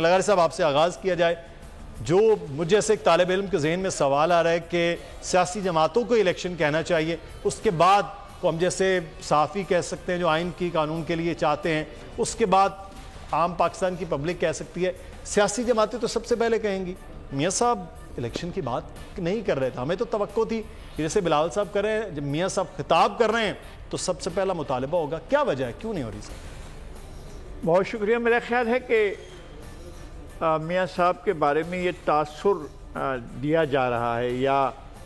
لغاری صاحب آپ سے آغاز کیا جائے. جو مجھ جیسے ایک طالب علم کے ذہن میں سوال آ رہا ہے کہ سیاسی جماعتوں کو الیکشن کہنا چاہیے, اس کے بعد کو ہم جیسے صحافی کہہ سکتے ہیں جو آئین کی قانون کے لیے چاہتے ہیں, اس کے بعد عام پاکستان کی پبلک کہہ سکتی ہے. سیاسی جماعتیں تو سب سے پہلے کہیں گی. میاں صاحب الیکشن کی بات نہیں کر رہے تھے, ہمیں تو توقع تھی جیسے بلال صاحب کر رہے ہیں, جب میاں صاحب خطاب کر رہے ہیں تو سب سے پہلا مطالبہ ہوگا. کیا وجہ ہے, کیوں نہیں ہو رہی صاحب؟ بہت شکریہ. میرا خیال ہے کہ میاں صاحب کے بارے میں یہ تاثر دیا جا رہا ہے, یا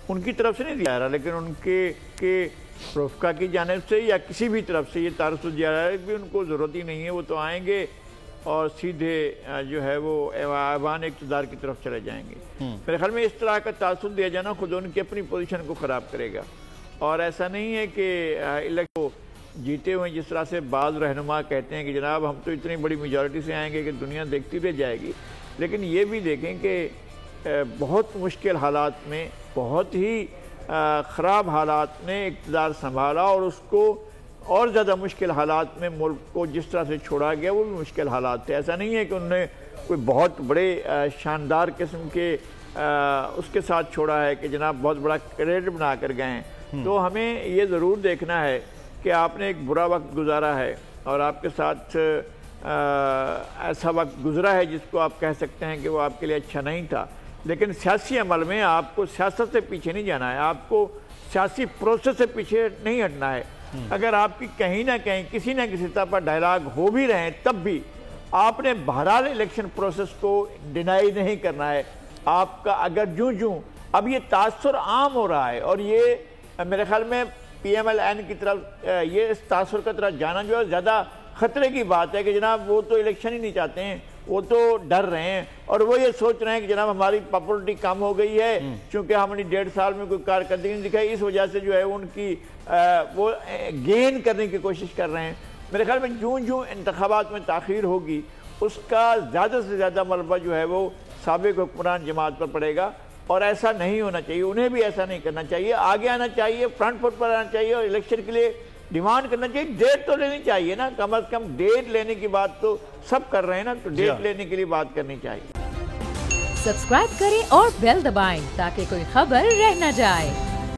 ان کی طرف سے نہیں دیا جا رہا, لیکن ان کے رفقا کی جانب سے یا کسی بھی طرف سے یہ تاثر دیا جا رہا ہے کہ ان کو ضرورت ہی نہیں ہے, وہ تو آئیں گے اور سیدھے جو ہے وہ ایوان اقتدار کی طرف چلے جائیں گے. میرے خیال میں اس طرح کا تاثر دیا جانا خود ان کی اپنی پوزیشن کو خراب کرے گا. اور ایسا نہیں ہے کہ الیکشن جیتے ہوئے جس طرح سے بعض رہنما کہتے ہیں کہ جناب ہم تو اتنی بڑی میجورٹی سے آئیں گے کہ دنیا دیکھتی رہ جائے گی, لیکن یہ بھی دیکھیں کہ بہت مشکل حالات میں, بہت ہی خراب حالات میں اقتدار سنبھالا, اور اس کو اور زیادہ مشکل حالات میں ملک کو جس طرح سے چھوڑا گیا وہ بھی مشکل حالات تھے. ایسا نہیں ہے کہ انہوں نے کوئی بہت بڑے شاندار قسم کے اس کے ساتھ چھوڑا ہے کہ جناب بہت بڑا کریڈٹ بنا کر گئے ہیں. تو ہمیں یہ ضرور دیکھنا ہے کہ آپ نے ایک برا وقت گزارا ہے اور آپ کے ساتھ ایسا وقت گزرا ہے جس کو آپ کہہ سکتے ہیں کہ وہ آپ کے لیے اچھا نہیں تھا, لیکن سیاسی عمل میں آپ کو سیاست سے پیچھے نہیں جانا ہے, آپ کو سیاسی پروسیس سے پیچھے نہیں ہٹنا ہے. اگر آپ کی کہیں نہ کہیں کسی نہ کسی طرح پر ڈائلاگ ہو بھی رہے ہیں تب بھی آپ نے بہرحال الیکشن پروسیس کو ڈینائی نہیں کرنا ہے. آپ کا اگر جوں اب یہ تاثر عام ہو رہا ہے, اور یہ میرے خیال میں پی ایم ایل این کی طرف یہ اس تاثر کا طرف جانا جو ہے زیادہ خطرے کی بات ہے کہ جناب وہ تو الیکشن ہی نہیں چاہتے ہیں, وہ تو ڈر رہے ہیں اور وہ یہ سوچ رہے ہیں کہ جناب ہماری پاپولرٹی کم ہو گئی ہے چونکہ ہم نے 1.5 سال میں کوئی کارکردگی نہیں دکھائی, اس وجہ سے جو ہے ان کی وہ گین کرنے کی کوشش کر رہے ہیں. میرے خیال میں جوں انتخابات میں تاخیر ہوگی اس کا زیادہ سے زیادہ ملبہ جو ہے وہ سابق حکمران جماعت پر پڑے گا, اور ایسا نہیں ہونا چاہیے. انہیں بھی ایسا نہیں کرنا چاہیے, آگے آنا چاہیے, فرنٹ فٹ پر آنا چاہیے اور الیکشن کے لیے ڈیمانڈ کرنا چاہیے. ڈیٹ تو لینی چاہیے نا, کم از کم ڈیٹ لینے کی بات تو سب کر رہے ہیں نا, تو ڈیٹ لینے کے لیے بات کرنی چاہیے. سبسکرائب کریں اور بیل دبائیں تاکہ کوئی خبر رہ نہ جائے.